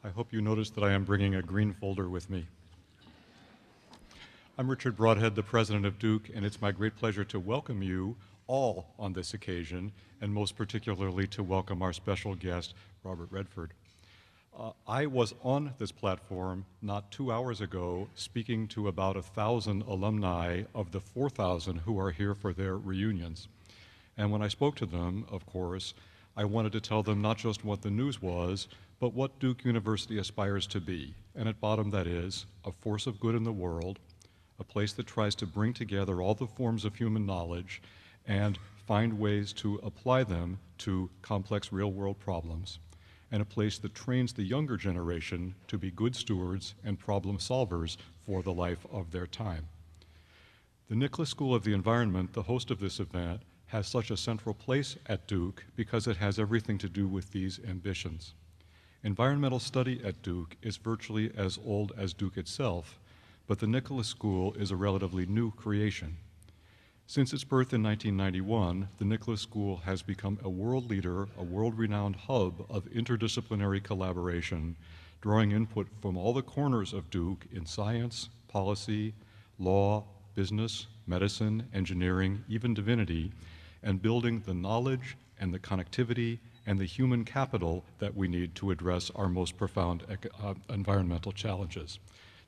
I hope you noticed that I am bringing a green folder with me. I'm Richard Broadhead, the president of Duke, and it's my great pleasure to welcome you all on this occasion, and most particularly to welcome our special guest, Robert Redford. I was on this platform not 2 hours ago speaking to about 1,000 alumni of the 4,000 who are here for their reunions. And when I spoke to them, of course, I wanted to tell them not just what the news was, but what Duke University aspires to be. And at bottom, that is, a force of good in the world, a place that tries to bring together all the forms of human knowledge and find ways to apply them to complex real-world problems, and a place that trains the younger generation to be good stewards and problem solvers for the life of their time. The Nicholas School of the Environment, the host of this event, has such a central place at Duke because it has everything to do with these ambitions. Environmental study at Duke is virtually as old as Duke itself, but the Nicholas School is a relatively new creation. Since its birth in 1991, the Nicholas School has become a world leader, a world-renowned hub of interdisciplinary collaboration, drawing input from all the corners of Duke in science, policy, law, business, medicine, engineering, even divinity, and building the knowledge and the connectivity and the human capital that we need to address our most profound environmental challenges.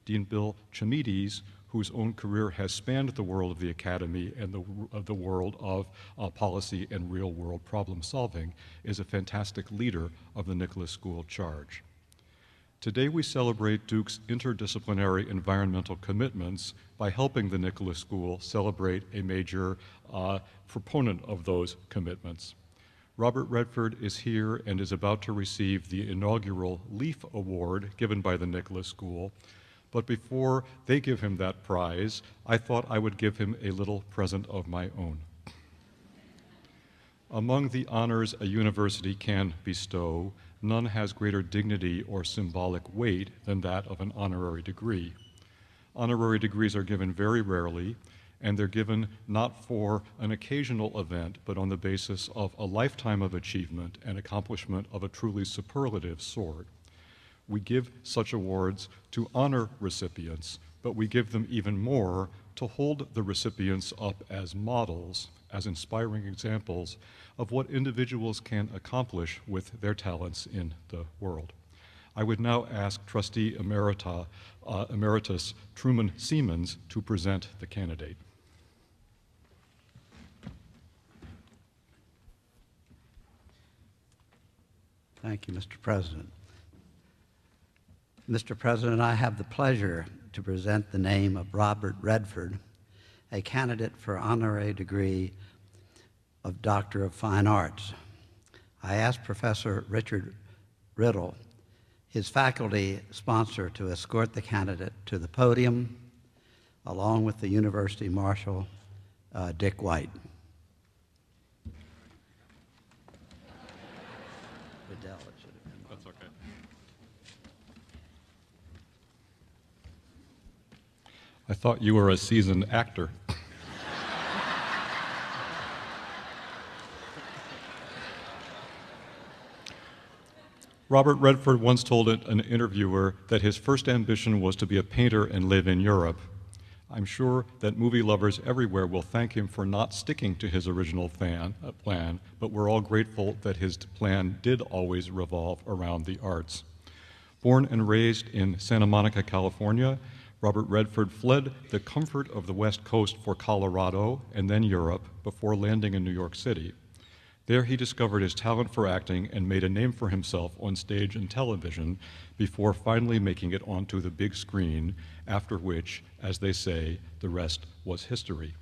Dean Bill Chamides, whose own career has spanned the world of the academy and the world of policy and real-world problem solving, is a fantastic leader of the Nicholas School charge. Today we celebrate Duke's interdisciplinary environmental commitments by helping the Nicholas School celebrate a major proponent of those commitments. Robert Redford is here and is about to receive the inaugural LEAF Award given by the Nicholas School. But before they give him that prize, I thought I would give him a little present of my own. Among the honors a university can bestow, none has greater dignity or symbolic weight than that of an honorary degree. Honorary degrees are given very rarely, and they're given not for an occasional event, but on the basis of a lifetime of achievement and accomplishment of a truly superlative sort. We give such awards to honor recipients, but we give them even more to hold the recipients up as models, as inspiring examples of what individuals can accomplish with their talents in the world. I would now ask Trustee Emeritus Truman Siemens to present the candidate. Thank you, Mr. President. Mr. President, I have the pleasure to present the name of Robert Redford, a candidate for honorary degree of Doctor of Fine Arts. I asked Professor Richard Riddle, his faculty sponsor, to escort the candidate to the podium, along with the University Marshal, Dick White. That's okay. I thought you were a seasoned actor. Robert Redford once told an interviewer that his first ambition was to be a painter and live in Europe. I'm sure that movie lovers everywhere will thank him for not sticking to his original plan, but we're all grateful that his plan did always revolve around the arts. Born and raised in Santa Monica, California, Robert Redford fled the comfort of the West Coast for Colorado and then Europe before landing in New York City. There he discovered his talent for acting and made a name for himself on stage and television before finally making it onto the big screen, after which, as they say, the rest was history.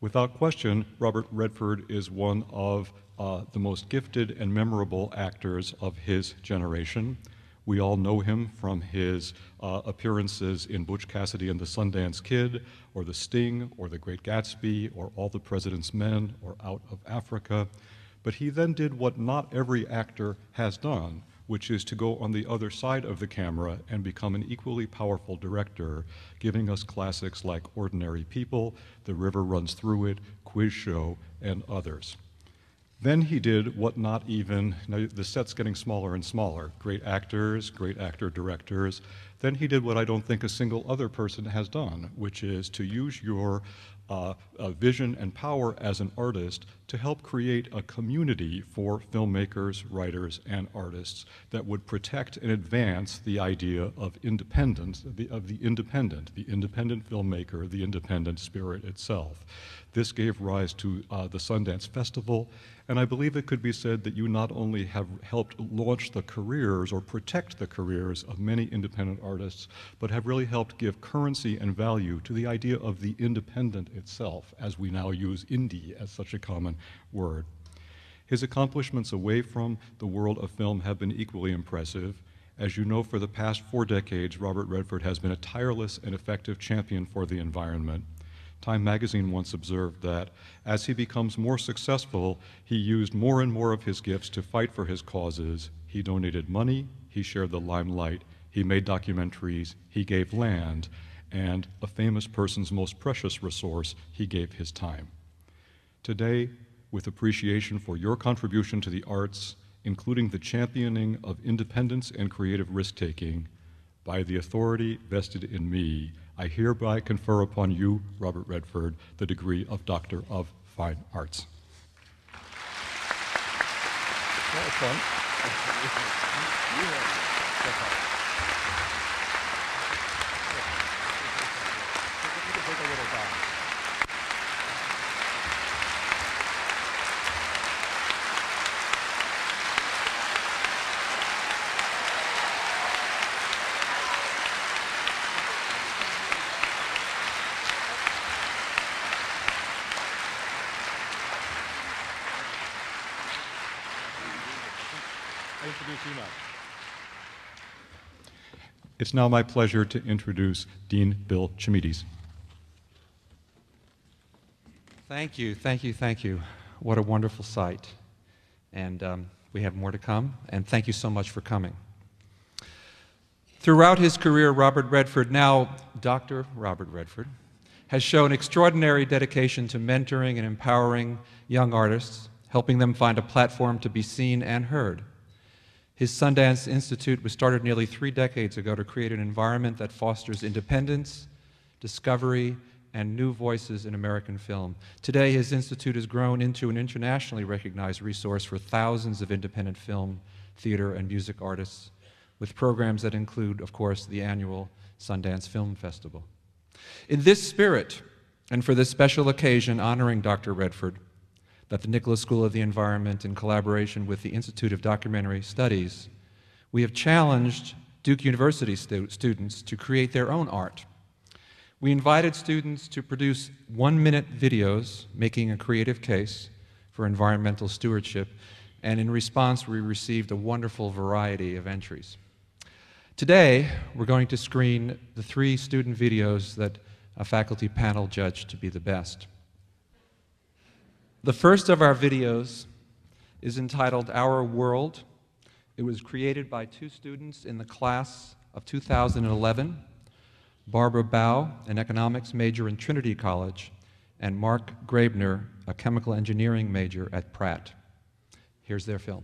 Without question, Robert Redford is one of the most gifted and memorable actors of his generation. We all know him from his appearances in Butch Cassidy and the Sundance Kid, or The Sting, or The Great Gatsby, or All the President's Men, or Out of Africa. But he then did what not every actor has done, which is to go on the other side of the camera and become an equally powerful director, giving us classics like Ordinary People, The River Runs Through It, Quiz Show, and others. Then he did what not even, now the set's getting smaller and smaller, great actors, great actor-directors. Then he did what I don't think a single other person has done, which is to use your vision and power as an artist to help create a community for filmmakers, writers, and artists that would protect and advance the idea of independence, of the independent filmmaker, the independent spirit itself. This gave rise to the Sundance Festival, and I believe it could be said that you not only have helped launch the careers or protect the careers of many independent artists, but have really helped give currency and value to the idea of the independent itself, as we now use indie as such a common word. His accomplishments away from the world of film have been equally impressive. As you know, for the past 4 decades, Robert Redford has been a tireless and effective champion for the environment. Time magazine once observed that as he becomes more successful, he used more and more of his gifts to fight for his causes. He donated money, he shared the limelight, he made documentaries, he gave land, and a famous person's most precious resource, he gave his time. Today, with appreciation for your contribution to the arts, including the championing of independence and creative risk-taking, by the authority vested in me, I hereby confer upon you, Robert Redford, the degree of Doctor of Fine Arts. That was fun. It's now my pleasure to introduce Dean Bill Chimides. Thank you, thank you, thank you. What a wonderful sight. And we have more to come, and thank you so much for coming. Throughout his career, Robert Redford, now Dr. Robert Redford, has shown extraordinary dedication to mentoring and empowering young artists, helping them find a platform to be seen and heard. His Sundance Institute was started nearly 3 decades ago to create an environment that fosters independence, discovery, and new voices in American film. Today, his institute has grown into an internationally recognized resource for thousands of independent film, theater, and music artists, with programs that include, of course, the annual Sundance Film Festival. In this spirit, and for this special occasion honoring Dr. Redford, that the Nicholas School of the Environment, in collaboration with the Institute of Documentary Studies, we have challenged Duke University students to create their own art. We invited students to produce 1-minute videos making a creative case for environmental stewardship, and in response we received a wonderful variety of entries. Today, we're going to screen the 3 student videos that a faculty panel judged to be the best. The first of our videos is entitled Our World. It was created by 2 students in the class of 2011, Barbara Bao, an economics major in Trinity College, and Mark Grabner, a chemical engineering major at Pratt. Here's their film.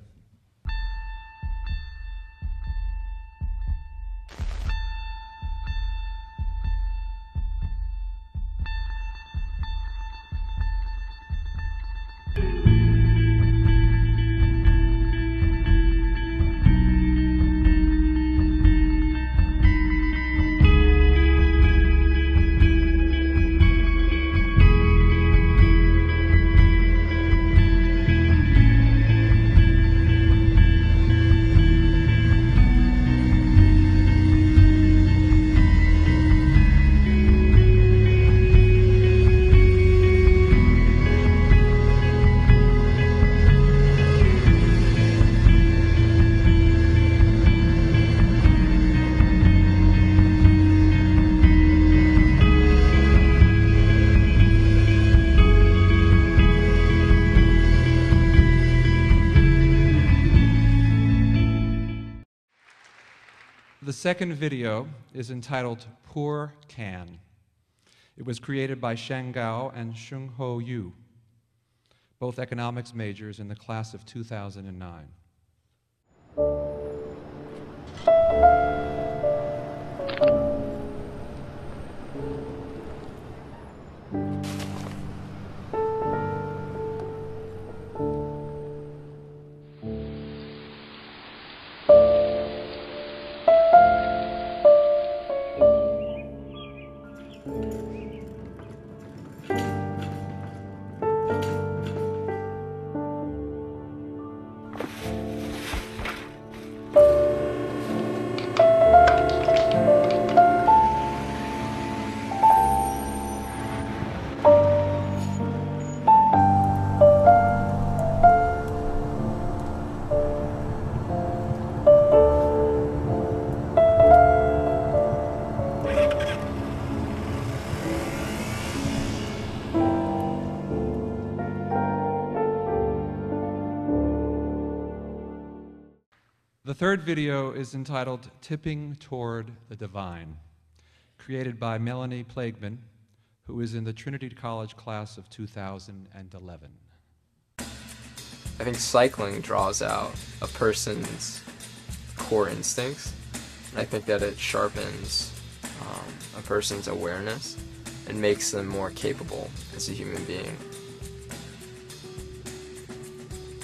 The second video is entitled Poor Can. It was created by Sheng Gao and Sheng Ho Yu. both economics majors in the class of 2009. The third video is entitled Tipping Toward the Divine, created by Melanie Plagueman, who is in the Trinity College class of 2011. I think cycling draws out a person's core instincts, and I think that it sharpens a person's awareness and makes them more capable as a human being.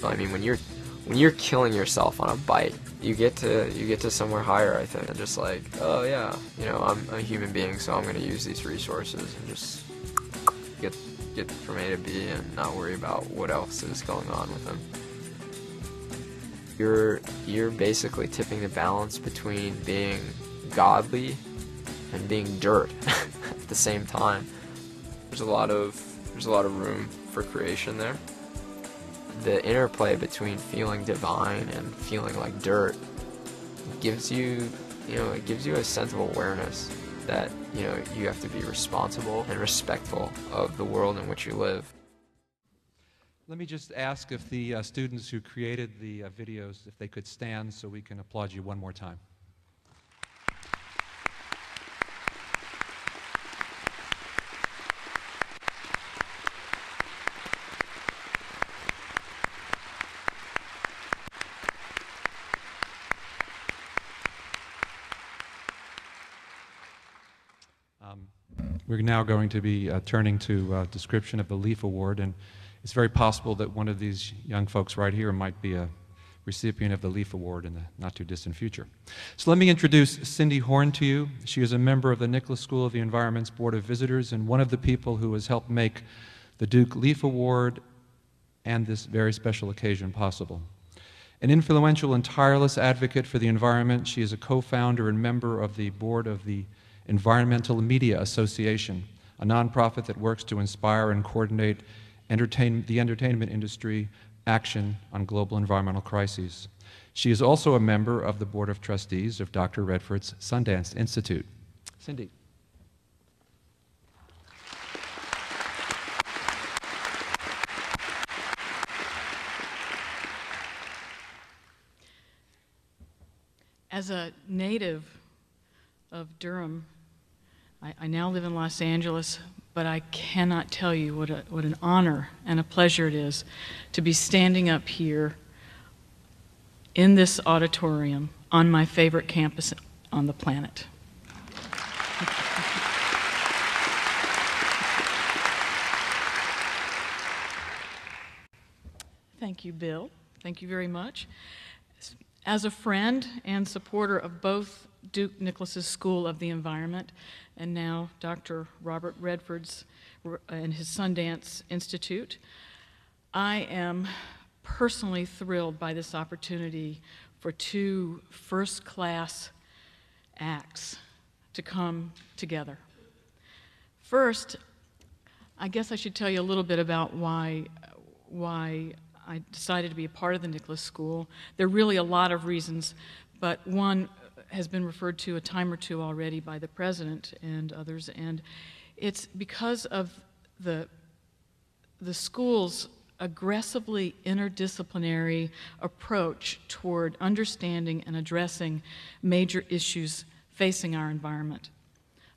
I mean, when you're killing yourself on a bike, you get to somewhere higher, I think, and just like, oh yeah, you know, I'm a human being, so I'm going to use these resources and just get from A to B and not worry about what else is going on with them. You're basically tipping the balance between being godly and being dirt at the same time. There's a lot of room for creation there. The interplay between feeling divine and feeling like dirt gives you, it gives you a sense of awareness that, you have to be responsible and respectful of the world in which you live. Let me just ask if the students who created the videos, if they could stand so we can applaud you one more time. We're now going to be turning to a description of the Leaf Award, and it's very possible that one of these young folks right here might be a recipient of the Leaf Award in the not-too-distant future. So let me introduce Cindy Horn to you. She is a member of the Nicholas School of the Environment's Board of Visitors and one of the people who has helped make the Duke Leaf Award and this very special occasion possible. An influential and tireless advocate for the environment, she is a co-founder and member of the board of the Environmental Media Association, a nonprofit that works to inspire and coordinate the entertainment industry action on global environmental crises. She is also a member of the Board of Trustees of Dr. Redford's Sundance Institute. Cindy. As a native of Durham, I now live in Los Angeles, but I cannot tell you what an honor and a pleasure it is to be standing up here in this auditorium on my favorite campus on the planet. Thank you, Bill. Thank you very much. As a friend and supporter of both Duke Nicholas's School of the Environment and now Dr. Robert Redford's and his Sundance Institute, I am personally thrilled by this opportunity for two first-class acts to come together. First, I guess I should tell you a little bit about why I decided to be a part of the Nicholas School. There are really a lot of reasons, but one has been referred to a time or two already by the president and others, and it's because of the school's aggressively interdisciplinary approach toward understanding and addressing major issues facing our environment.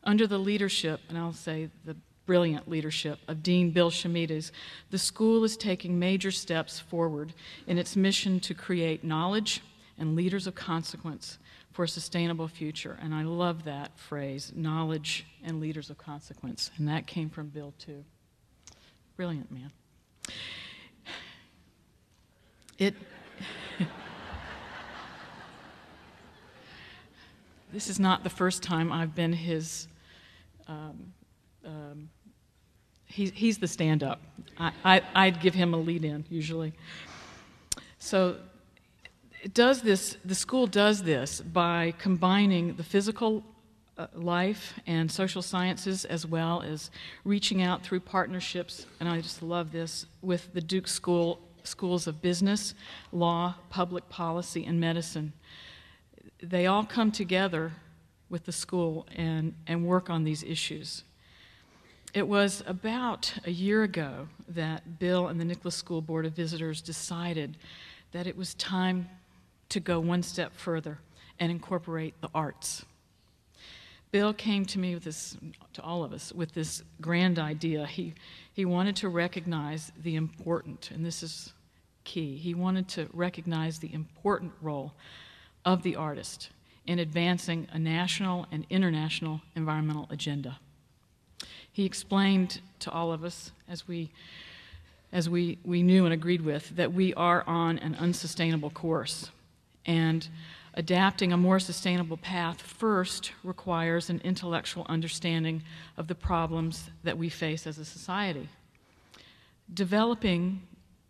Under the leadership, and I'll say the brilliant leadership of Dean Bill Shemides, the school is taking major steps forward in its mission to create knowledge and leaders of consequence for a sustainable future. And I love that phrase, knowledge and leaders of consequence. And that came from Bill, too. Brilliant man. This is not the first time I've been his, he's the stand-up. I'd give him a lead-in, usually. So it does this, the school does this by combining the physical life and social sciences, as well as reaching out through partnerships, and I just love this, with the Duke Schools of Business, Law, Public Policy, and Medicine. They all come together with the school and work on these issues. It was about a year ago that Bill and the Nicholas School Board of Visitors decided that it was time to go one step further and incorporate the arts. Bill came to me with this, to all of us, with this grand idea. He wanted to recognize the important, and this is key, he wanted to recognize the important role of the artist in advancing a national and international environmental agenda. He explained to all of us, as we knew and agreed with, that we are on an unsustainable course, and adapting a more sustainable path first requires an intellectual understanding of the problems that we face as a society. Developing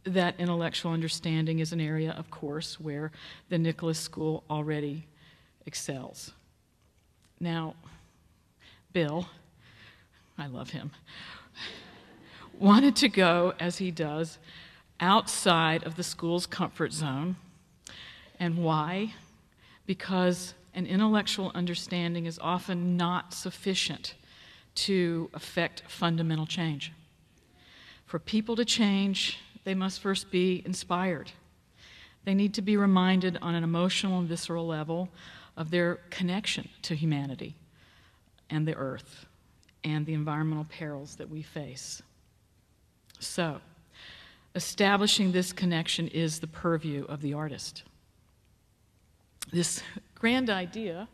that intellectual understanding is an area, of course, where the Nicholas School already excels. Now, Bill, I love him, wanted to go, as he does, outside of the school's comfort zone. And why? Because an intellectual understanding is often not sufficient to affect fundamental change. For people to change, they must first be inspired. They need to be reminded on an emotional and visceral level of their connection to humanity and the earth and the environmental perils that we face. So, establishing this connection is the purview of the artist. This grand idea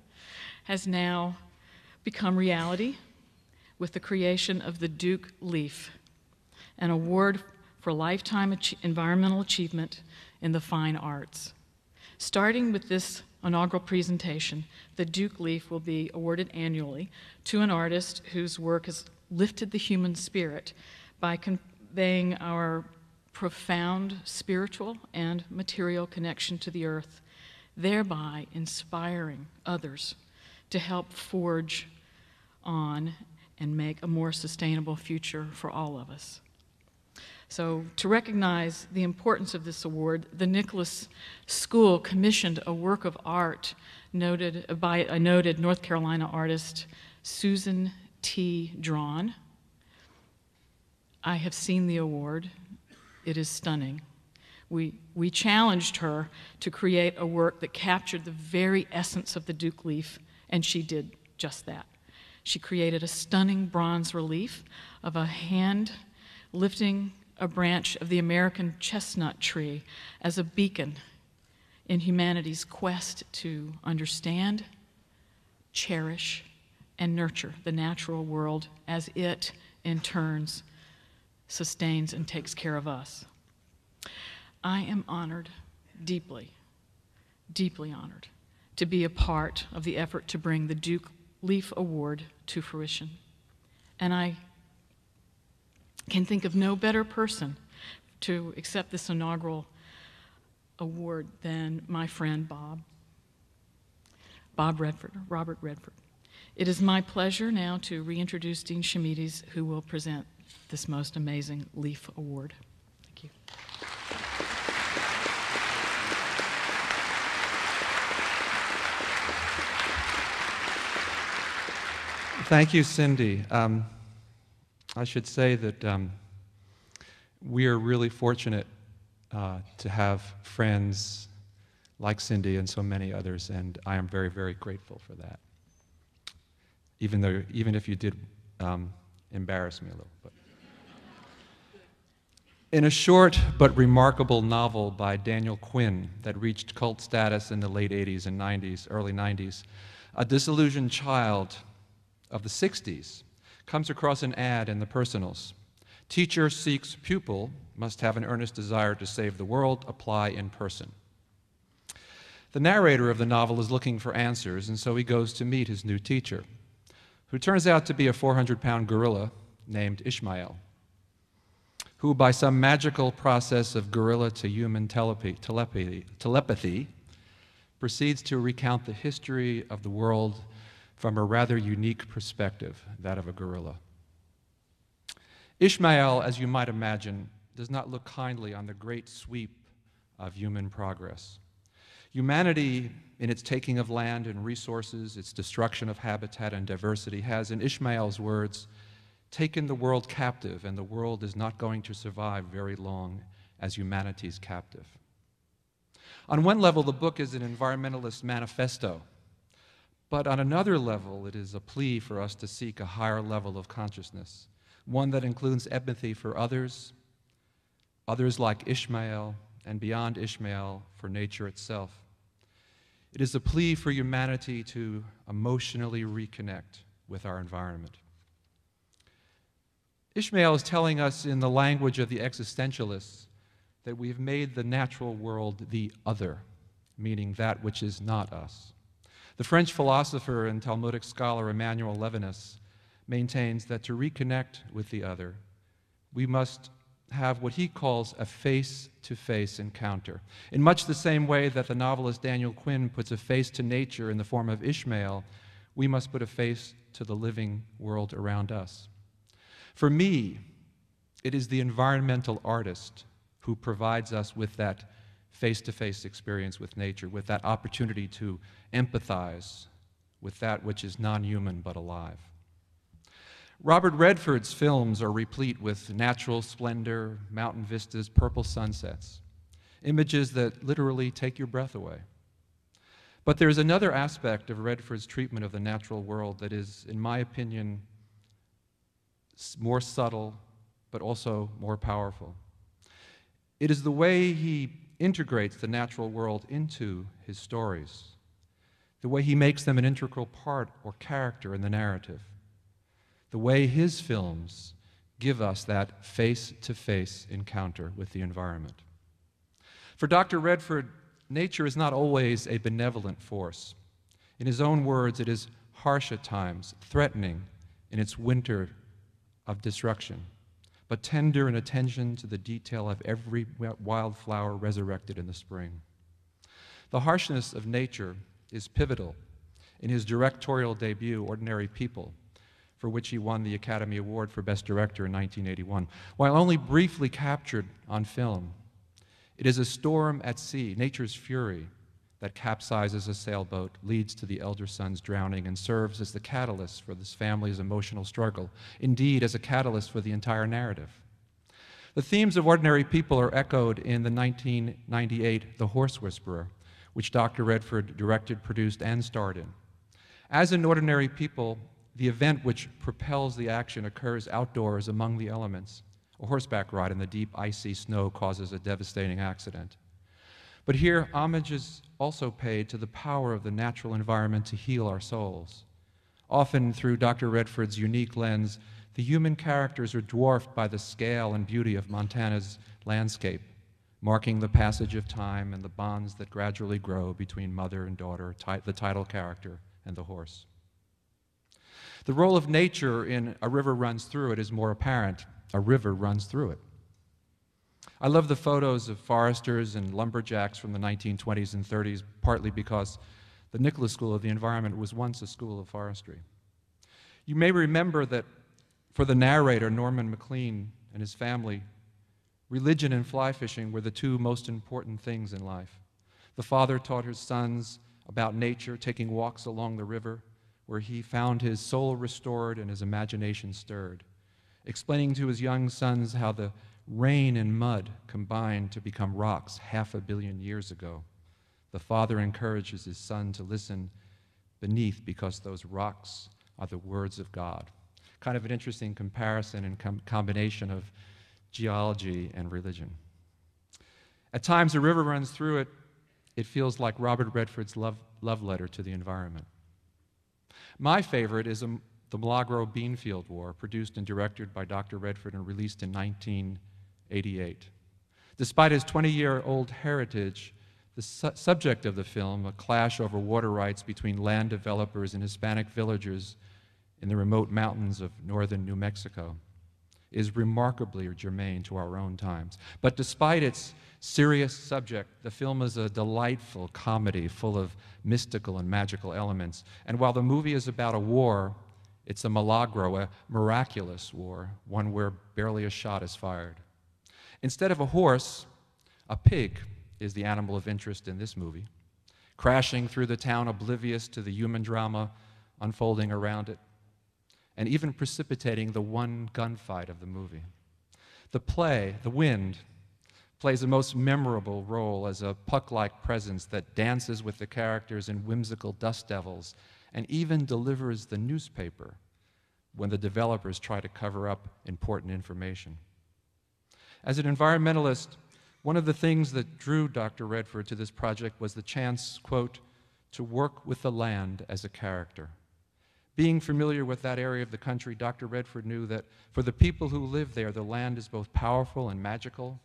has now become reality with the creation of the Duke Leaf, an award for lifetime environmental achievement in the fine arts. Starting with this inaugural presentation, the Duke Leaf will be awarded annually to an artist whose work has lifted the human spirit by conveying our profound spiritual and material connection to the earth, thereby inspiring others to help forge on and make a more sustainable future for all of us. So, to recognize the importance of this award, the Nicholas School commissioned a work of art by a noted North Carolina artist, Susan T. Drawn. I have seen the award. It is stunning. We challenged her to create a work that captured the very essence of the Duke Leaf, and she did just that. She created a stunning bronze relief of a hand lifting a branch of the American chestnut tree as a beacon in humanity's quest to understand, cherish, and nurture the natural world as it, in turns, sustains and takes care of us. I am honored, deeply, deeply honored, to be a part of the effort to bring the Duke Leaf Award to fruition. And I can think of no better person to accept this inaugural award than my friend Robert Redford. It is my pleasure now to reintroduce Dean Shemides, who will present this most amazing Leaf Award. Thank you. Thank you, Cindy. I should say that we are really fortunate to have friends like Cindy and so many others, and I am very, very grateful for that. Even if you did embarrass me a little. But in a short but remarkable novel by Daniel Quinn that reached cult status in the late 80s and 90s, early 90s, a disillusioned child of the 60s comes across an ad in the Personals. Teacher seeks pupil, must have an earnest desire to save the world, apply in person. The narrator of the novel is looking for answers, and so he goes to meet his new teacher, who turns out to be a 400-pound gorilla named Ishmael, who by some magical process of gorilla to human telepathy proceeds to recount the history of the world from a rather unique perspective, that of a gorilla. Ishmael, as you might imagine, does not look kindly on the great sweep of human progress. Humanity, in its taking of land and resources, its destruction of habitat and diversity, has, in Ishmael's words, taken the world captive, and the world is not going to survive very long as humanity's captive. On one level, the book is an environmentalist manifesto, but on another level, it is a plea for us to seek a higher level of consciousness, one that includes empathy for others like Ishmael, and beyond Ishmael, for nature itself. It is a plea for humanity to emotionally reconnect with our environment. Ishmael is telling us in the language of the existentialists that we've made the natural world the other, meaning that which is not us. The French philosopher and Talmudic scholar Emmanuel Levinas maintains that to reconnect with the other, we must have what he calls a face-to-face encounter. In much the same way that the novelist Daniel Quinn puts a face to nature in the form of Ishmael, we must put a face to the living world around us. For me, it is the environmental artist who provides us with that face-to-face experience with nature, with that opportunity to empathize with that which is non-human but alive. Robert Redford's films are replete with natural splendor, mountain vistas, purple sunsets, images that literally take your breath away. But there's another aspect of Redford's treatment of the natural world that is, in my opinion, more subtle, but also more powerful. It is the way he integrates the natural world into his stories, the way he makes them an integral part or character in the narrative, the way his films give us that face-to-face encounter with the environment. For Dr. Redford, nature is not always a benevolent force. In his own words, it is harsh at times, threatening in its winter of destruction, but tender in attention to the detail of every wildflower resurrected in the spring. The harshness of nature is pivotal in his directorial debut, Ordinary People, for which he won the Academy Award for Best Director in 1981. While only briefly captured on film, it is a storm at sea, nature's fury, that capsizes a sailboat, leads to the elder son's drowning, and serves as the catalyst for this family's emotional struggle, indeed as a catalyst for the entire narrative. The themes of Ordinary People are echoed in the 1998 The Horse Whisperer, which Dr. Redford directed, produced, and starred in. As in Ordinary People, the event which propels the action occurs outdoors among the elements. A horseback ride in the deep, icy snow causes a devastating accident. But here, homage is also paid to the power of the natural environment to heal our souls. Often, through Dr. Redford's unique lens, the human characters are dwarfed by the scale and beauty of Montana's landscape, marking the passage of time and the bonds that gradually grow between mother and daughter, the title character, and the horse. The role of nature in A River Runs Through It is more apparent. A river runs through it. I love the photos of foresters and lumberjacks from the 1920s and 30s, partly because the Nicholas School of the Environment was once a school of forestry. You may remember that for the narrator, Norman McLean, and his family, religion and fly fishing were the two most important things in life. The father taught his sons about nature, taking walks along the river, where he found his soul restored and his imagination stirred, explaining to his young sons how the rain and mud combined to become rocks 500 million years ago. The father encourages his son to listen beneath because those rocks are the words of God. kind of an interesting comparison and combination of geology and religion. At times, a river runs through it. It feels like Robert Redford's love letter to the environment. My favorite is the Milagro Beanfield War, produced and directed by Dr. Redford and released in 1988. Despite his 20-year-old heritage, the subject of the film, a clash over water rights between land developers and Hispanic villagers in the remote mountains of northern New Mexico, is remarkably germane to our own times. But despite its serious subject, the film is a delightful comedy full of mystical and magical elements. And while the movie is about a war, it's a milagro, a miraculous war, one where barely a shot is fired. Instead of a horse, a pig is the animal of interest in this movie, crashing through the town oblivious to the human drama unfolding around it, and even precipitating the one gunfight of the movie. The play, The Wind, plays a most memorable role as a puck-like presence that dances with the characters in whimsical dust devils and even delivers the newspaper when the developers try to cover up important information. As an environmentalist, one of the things that drew Dr. Redford to this project was the chance, quote, to work with the land as a character. Being familiar with that area of the country, Dr. Redford knew that for the people who live there, the land is both powerful and magical,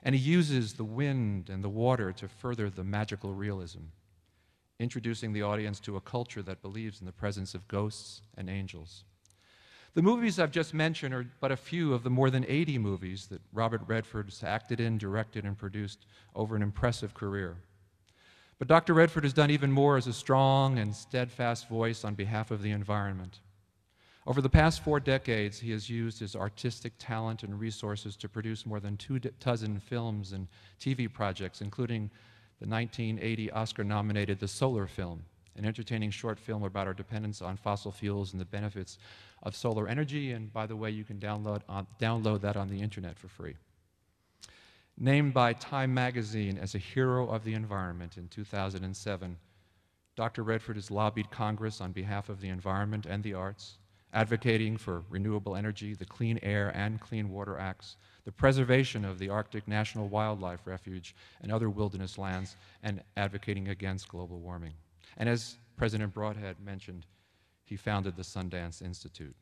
and he uses the wind and the water to further the magical realism, introducing the audience to a culture that believes in the presence of ghosts and angels. The movies I've just mentioned are but a few of the more than 80 movies that Robert Redford has acted in, directed, and produced over an impressive career. But Dr. Redford has done even more as a strong and steadfast voice on behalf of the environment. Over the past 4 decades, he has used his artistic talent and resources to produce more than 2 dozen films and TV projects, including the 1980 Oscar-nominated The Solar Film, an entertaining short film about our dependence on fossil fuels and the benefits of solar energy. And by the way, you can download that on the internet for free. Named by Time magazine as a hero of the environment in 2007, Dr. Redford has lobbied Congress on behalf of the environment and the arts, advocating for renewable energy, the Clean Air and Clean Water Acts, the preservation of the Arctic National Wildlife Refuge and other wilderness lands, and advocating against global warming. And as President Broadhead mentioned, he founded the Sundance Institute.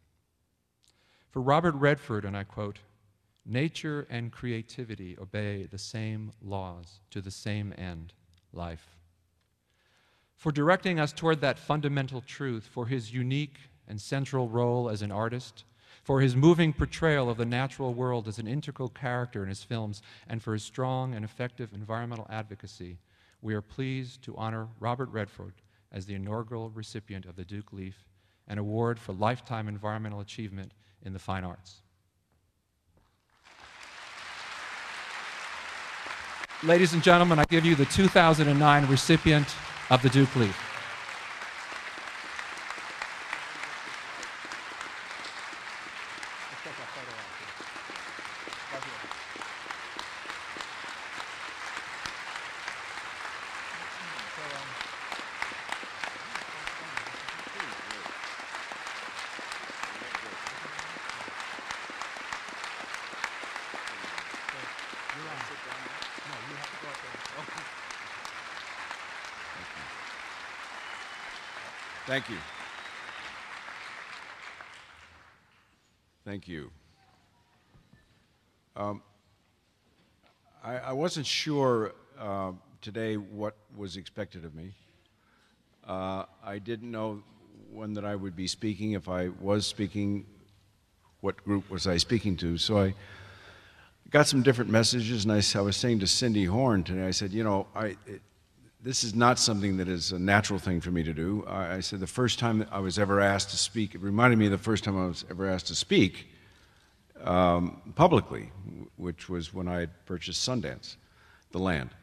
For Robert Redford, and I quote, "Nature and creativity obey the same laws to the same end, life." For directing us toward that fundamental truth, for his unique and central role as an artist, for his moving portrayal of the natural world as an integral character in his films, and for his strong and effective environmental advocacy, we are pleased to honor Robert Redford as the inaugural recipient of the Duke Leaf, an award for lifetime environmental achievement in the fine arts. Ladies and gentlemen, I give you the 2009 recipient of the Duke Leaf. Thank you. Thank you. I wasn't sure today what was expected of me. I didn't know when that I would be speaking. If I was speaking, what group was I speaking to? So I got some different messages, and I was saying to Cindy Horn today, I said, you know, this is not something that is a natural thing for me to do. I said the first time that I was ever asked to speak, it reminded me of the first time I was ever asked to speak publicly, which was when I had purchased Sundance, the land.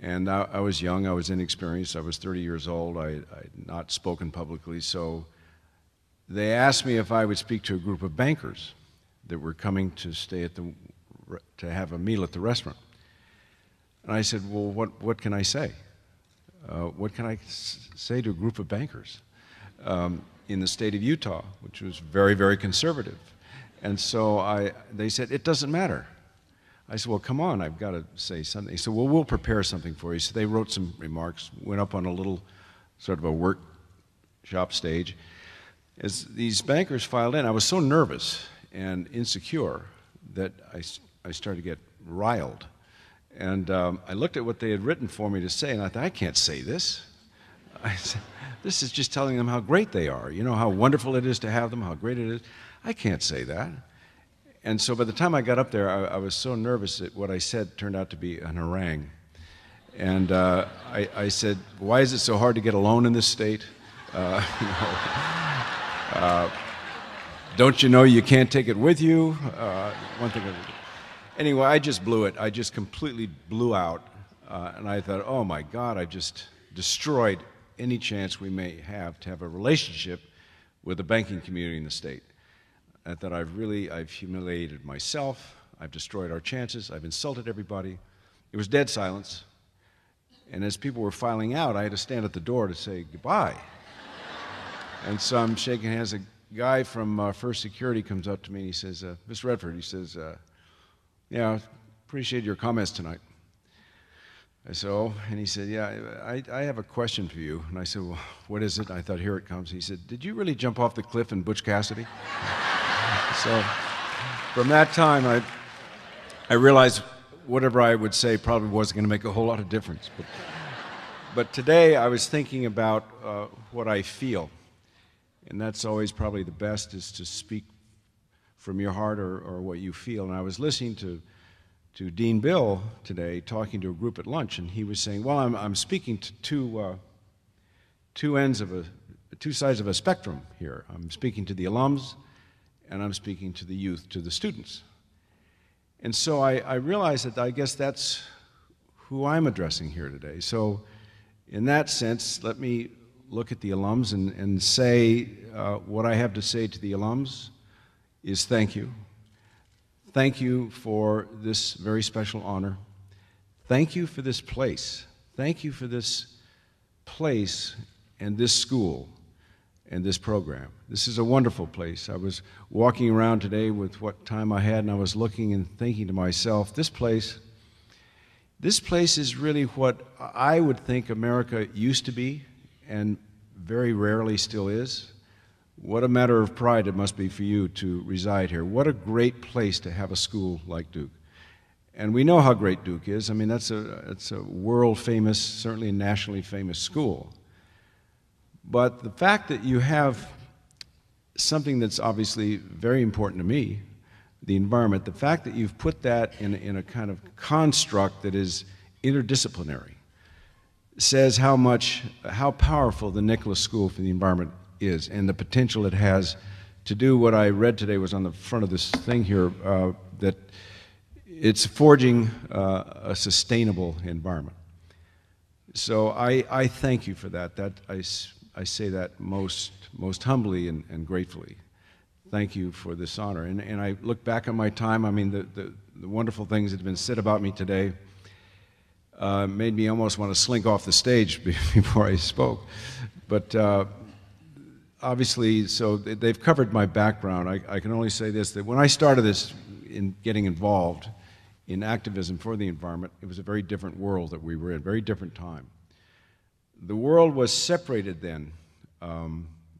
And I was young, I was inexperienced, I was 30 years old, I had not spoken publicly, so they asked me if I would speak to a group of bankers that were coming to stay at to have a meal at the restaurant. And I said, well, what can I say? What can I say to a group of bankers? in the state of Utah, which was very, very conservative. And so they said, it doesn't matter. I said, well, come on, I've got to say something. He said, well, we'll prepare something for you. So they wrote some remarks, went up on a little sort of a workshop stage. As these bankers filed in, I was so nervous and insecure that I started to get riled. And I looked at what they had written for me to say, and I thought, I can't say this. I said, this is just telling them how great they are, you know, how wonderful it is to have them, how great it is. I can't say that. And so by the time I got up there, I was so nervous that what I said turned out to be an harangue. And I said, why is it so hard to get a loan in this state? Don't you know you can't take it with you? One thing. Anyway, I just blew it. I just completely blew out. And I thought, oh my God, I just destroyed any chance we may have to have a relationship with the banking community in the state. I thought I've humiliated myself, I've destroyed our chances, I've insulted everybody. It was dead silence. And as people were filing out, I had to stand at the door to say goodbye. And so I'm shaking hands. A guy from First Security comes up to me and he says, Mr. Redford, he says, yeah, appreciate your comments tonight. I said, oh, and he said, yeah, I have a question for you. And I said, well, what is it? I thought, here it comes. He said, did you really jump off the cliff in Butch Cassidy? So from that time, I realized whatever I would say probably wasn't going to make a whole lot of difference. But today I was thinking about what I feel. And that's always probably the best, is to speak from your heart or what you feel. And I was listening to Dean Bill today, talking to a group at lunch, and he was saying, well, I'm speaking to two sides of a spectrum here. I'm speaking to the alums, and I'm speaking to the youth, to the students. And so I realized that I guess that's who I'm addressing here today. So in that sense, let me look at the alums and say what I have to say to the alums is thank you. Thank you for this very special honor. Thank you for this place. Thank you for this place and this school and this program. This is a wonderful place. I was walking around today with what time I had, and I was looking and thinking to myself, this place is really what I would think America used to be and very rarely still is. What a matter of pride it must be for you to reside here. What a great place to have a school like Duke. And we know how great Duke is. I mean, it's a world famous, certainly a nationally famous school. But the fact that you have something that's obviously very important to me, the environment, the fact that you've put that in a kind of construct that is interdisciplinary, says how powerful the Nicholas School for the Environment is, and the potential it has to do what I read today was on the front of this thing here, that it's forging a sustainable environment. So I thank you for that. I say that most humbly and gratefully. Thank you for this honor. And I look back on my time. I mean, the wonderful things that have been said about me today made me almost want to slink off the stage before I spoke. But obviously, so they've covered my background. I can only say this, that when I started this in getting involved in activism for the environment, it was a very different world that we were in, a very different time. The world was separated then,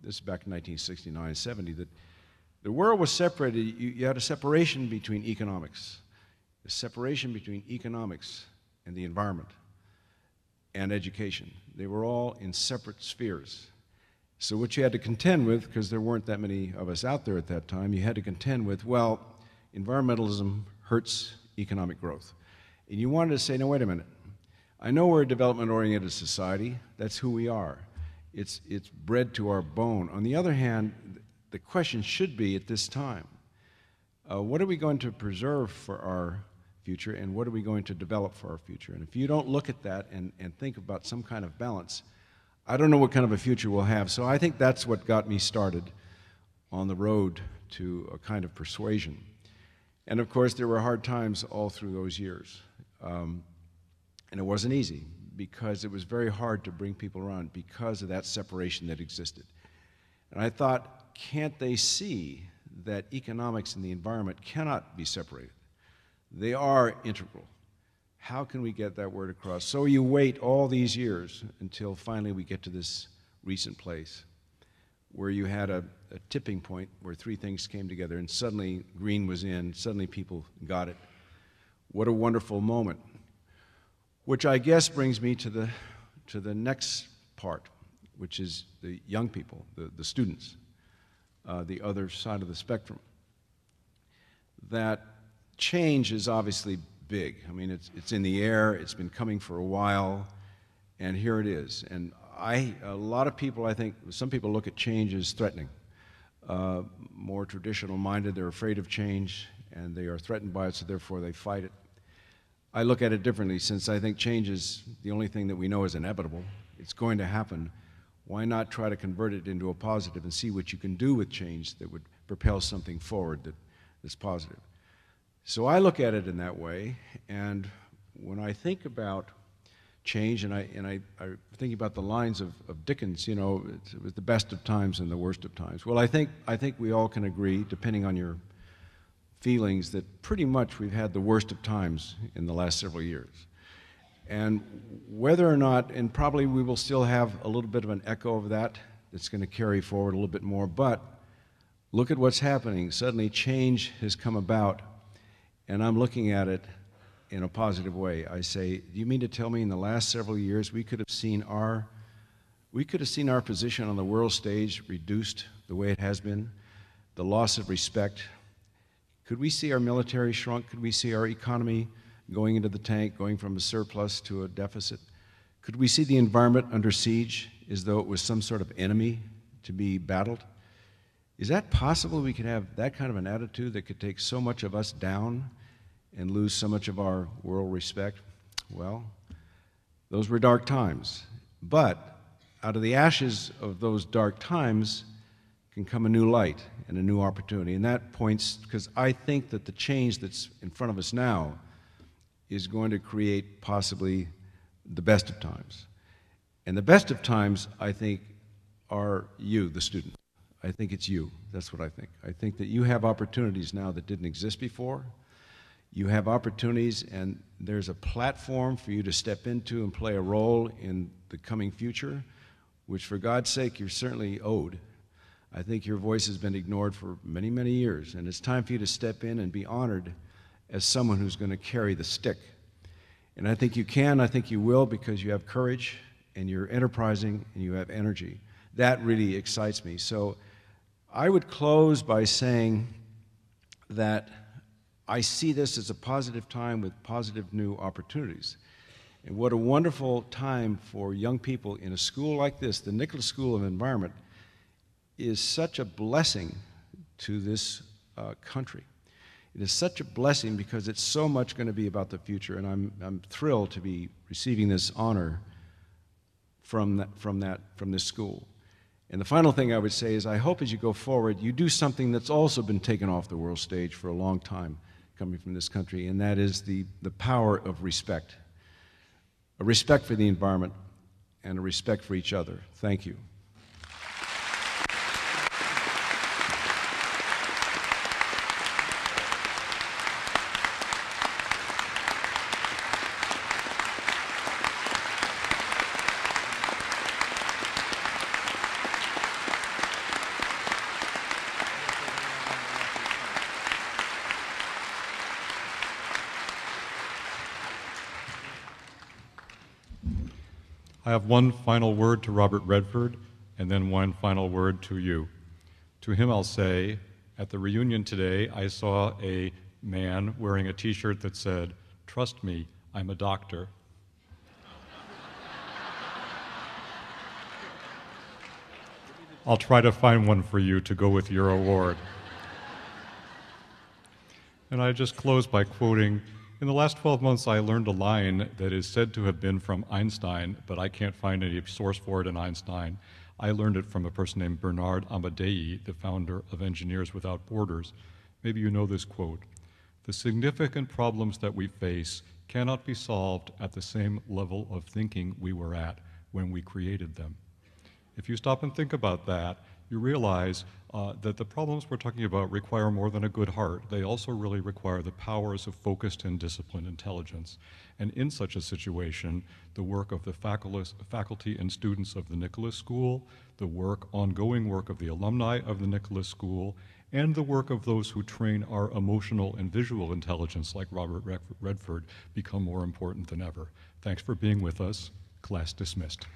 this is back in 1969, 70, that the world was separated. You had a separation between economics, a separation between economics and the environment and education. They were all in separate spheres. So what you had to contend with, because there weren't that many of us out there at that time, you had to contend with, well, environmentalism hurts economic growth. And you wanted to say, no, wait a minute. I know we're a development-oriented society. That's who we are. It's bred to our bone. On the other hand, the question should be at this time, what are we going to preserve for our future, and what are we going to develop for our future? And if you don't look at that and think about some kind of balance, I don't know what kind of a future we'll have. So I think that's what got me started on the road to a kind of persuasion. And of course, there were hard times all through those years. And it wasn't easy, because it was very hard to bring people around because of that separation that existed. And I thought, can't they see that economics and the environment cannot be separated? They are integral. How can we get that word across? So you wait all these years until finally we get to this recent place where you had a tipping point where three things came together, and suddenly green was in, suddenly people got it. What a wonderful moment. Which I guess brings me to the next part, which is the young people, the students, the other side of the spectrum. That change is obviously big. I mean, it's in the air, it's been coming for a while, and here it is. And a lot of people, I think, some people look at change as threatening. More traditional minded, they're afraid of change, and they are threatened by it, so therefore they fight it. I look at it differently, since I think change is the only thing that we know is inevitable. It's going to happen. Why not try to convert it into a positive and see what you can do with change that would propel something forward that's positive? So I look at it in that way, and when I think about change, and I think about the lines of Dickens, you know, it was the best of times and the worst of times. Well, I think we all can agree, depending on your feelings, that pretty much we've had the worst of times in the last several years. And whether or not, and probably we will still have a little bit of an echo of that that's going to carry forward a little bit more, but look at what's happening. Suddenly change has come about, and I'm looking at it in a positive way. I say, do you mean to tell me in the last several years we could have seen our position on the world stage reduced the way it has been, the loss of respect? Could we see our military shrunk? Could we see our economy going into the tank, going from a surplus to a deficit? Could we see the environment under siege as though it was some sort of enemy to be battled? Is that possible we could have that kind of an attitude that could take so much of us down and lose so much of our world respect? Well, those were dark times. But out of the ashes of those dark times can come a new light and a new opportunity. And that points, because I think that the change that's in front of us now is going to create possibly the best of times. And the best of times, I think, are you, the student. I think it's you. That's what I think. I think that you have opportunities now that didn't exist before. You have opportunities, and there's a platform for you to step into and play a role in the coming future, which, for God's sake, you're certainly owed. I think your voice has been ignored for many, many years, and it's time for you to step in and be honored as someone who's going to carry the stick. And I think you can, I think you will, because you have courage, and you're enterprising, and you have energy. That really excites me. So I would close by saying that I see this as a positive time with positive new opportunities. And what a wonderful time for young people in a school like this. The Nicholas School of Environment is such a blessing to this country. It is such a blessing because it's so much going to be about the future, and I'm thrilled to be receiving this honor from this school. And the final thing I would say is I hope as you go forward, you do something that's also been taken off the world stage for a long time coming from this country, and that is the power of respect. A respect for the environment and a respect for each other. Thank you. I have one final word to Robert Redford, and then one final word to you. To him I'll say, at the reunion today, I saw a man wearing a t-shirt that said, "Trust me, I'm a doctor." I'll try to find one for you to go with your award. And I just close by quoting, in the last 12 months I learned a line that is said to have been from Einstein, but I can't find any source for it in Einstein. I learned it from a person named Bernard Amadei, the founder of Engineers Without Borders. Maybe you know this quote. The significant problems that we face cannot be solved at the same level of thinking we were at when we created them. If you stop and think about that, you realize that the problems we're talking about require more than a good heart. They also really require the powers of focused and disciplined intelligence. And in such a situation, the work of the faculty and students of the Nicholas School, the ongoing work of the alumni of the Nicholas School, and the work of those who train our emotional and visual intelligence, like Robert Redford, become more important than ever. Thanks for being with us. Class dismissed.